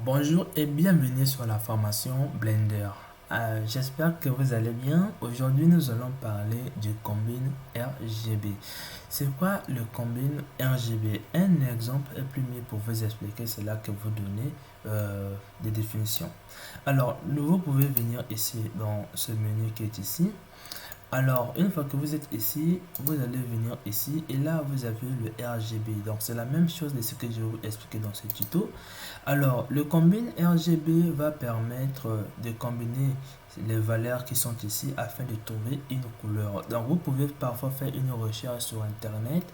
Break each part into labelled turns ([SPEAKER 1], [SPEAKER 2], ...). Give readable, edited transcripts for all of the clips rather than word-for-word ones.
[SPEAKER 1] Bonjour et bienvenue sur la formation Blender. J'espère que vous allez bien. Aujourd'hui, nous allons parler du combine RGB. C'est quoi le combine RGB? Un exemple est plus mieux pour vous expliquer cela que vous donner des définitions. Alors, vous pouvez venir ici dans ce menu qui est ici. Alors, une fois que vous êtes ici, vous allez venir ici et là, vous avez le RGB. Donc, c'est la même chose de ce que je vais vous expliquer dans ce tuto. Alors, le combine RGB va permettre de combiner les valeurs qui sont ici afin de trouver une couleur. Donc, vous pouvez parfois faire une recherche sur Internet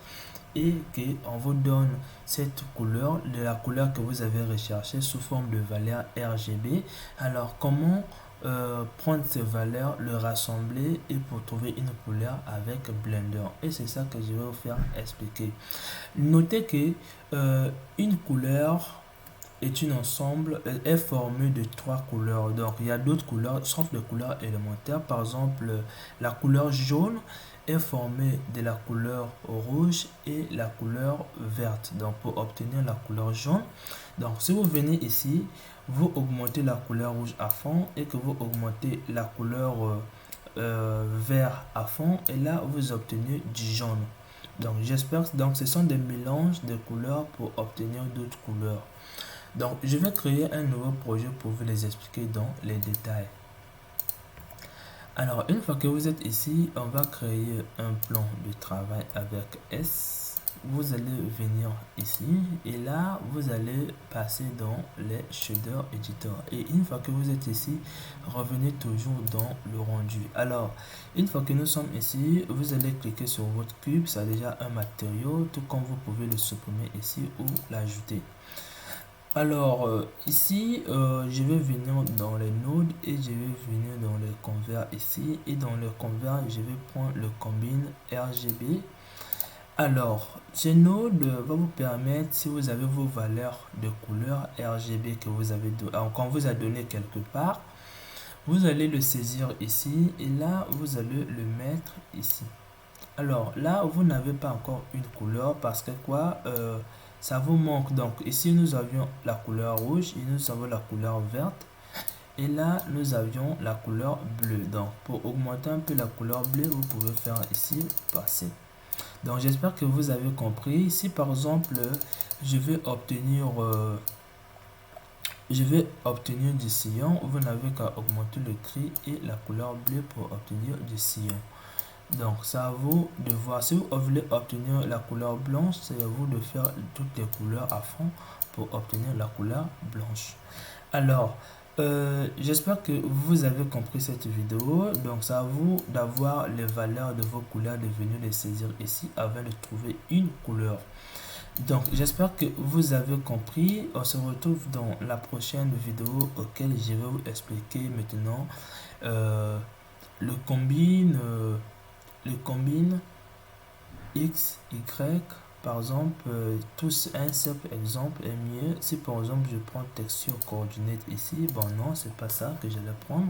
[SPEAKER 1] et qu'on vous donne cette couleur, de la couleur que vous avez recherchée sous forme de valeur RGB. Alors, comment prendre ces valeurs, le rassembler et pour trouver une couleur avec Blender. Et c'est ça que je vais vous faire expliquer. Notez que une couleur est une ensemble est formé de trois couleurs. Donc il y a d'autres couleurs sauf les couleurs élémentaires. Par exemple, la couleur jaune est formée de la couleur rouge et la couleur verte. Donc pour obtenir la couleur jaune, donc si vous venez ici, vous augmentez la couleur rouge à fond et que vous augmentez la couleur vert à fond et là vous obtenez du jaune. Donc j'espère donc ce sont des mélanges de couleurs pour obtenir d'autres couleurs. Donc, je vais créer un nouveau projet pour vous les expliquer dans les détails. Alors, une fois que vous êtes ici, on va créer un plan de travail avec S. Vous allez venir ici et là, vous allez passer dans les shaders editor. Et une fois que vous êtes ici, revenez toujours dans le rendu. Alors, une fois que nous sommes ici, vous allez cliquer sur votre cube. Ça a déjà un matériau, tout comme vous pouvez le supprimer ici ou l'ajouter. Alors ici, je vais venir dans les nodes et je vais venir dans le convert ici et dans le convert, je vais prendre le combine RGB. Alors, ce node va vous permettre, si vous avez vos valeurs de couleur RGB que vous avez qu'on vous a donné quelque part, vous allez le saisir ici et là, vous allez le mettre ici. Alors là, vous n'avez pas encore une couleur parce que quoi, ça vous manque. Donc ici, nous avions la couleur rouge et nous avons la couleur verte. Et là, nous avions la couleur bleue. Donc pour augmenter un peu la couleur bleue, vous pouvez faire ici passer. Donc j'espère que vous avez compris. Si par exemple, je vais obtenir du sillon, vous n'avez qu'à augmenter le gris et la couleur bleue pour obtenir du sillon. Donc, c'est à vous de voir. Si vous voulez obtenir la couleur blanche, c'est à vous de faire toutes les couleurs à fond pour obtenir la couleur blanche. Alors, j'espère que vous avez compris cette vidéo. Donc, c'est à vous d'avoir les valeurs de vos couleurs, de venir les saisir ici afin de trouver une couleur. Donc, j'espère que vous avez compris. On se retrouve dans la prochaine vidéo auquel je vais vous expliquer maintenant le combine. Le combine X, Y, par exemple, tous un simple exemple est mieux. Si par exemple je prends texture coordonnée ici, bon non, c'est pas ça que j'allais prendre.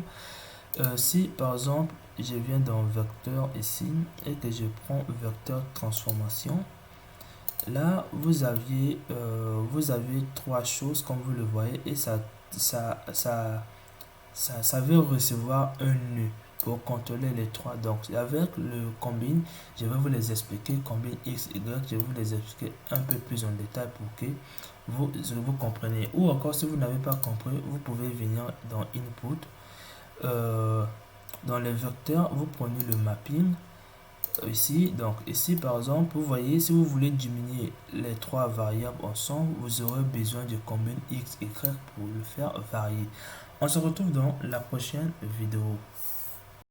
[SPEAKER 1] Si par exemple je viens dans vecteur ici et que je prends vecteur transformation, là vous avez trois choses comme vous le voyez et ça, ça veut recevoir un nœud pour contrôler les trois. Donc avec le combine, je vais vous les expliquer, combine X, Y, je vais vous les expliquer un peu plus en détail pour que vous compreniez. Ou encore si vous n'avez pas compris, vous pouvez venir dans Input, dans les vecteurs, vous prenez le mapping ici. Donc ici par exemple, vous voyez, si vous voulez diminuer les trois variables ensemble, vous aurez besoin du combine X, Y pour le faire varier. On se retrouve dans la prochaine vidéo.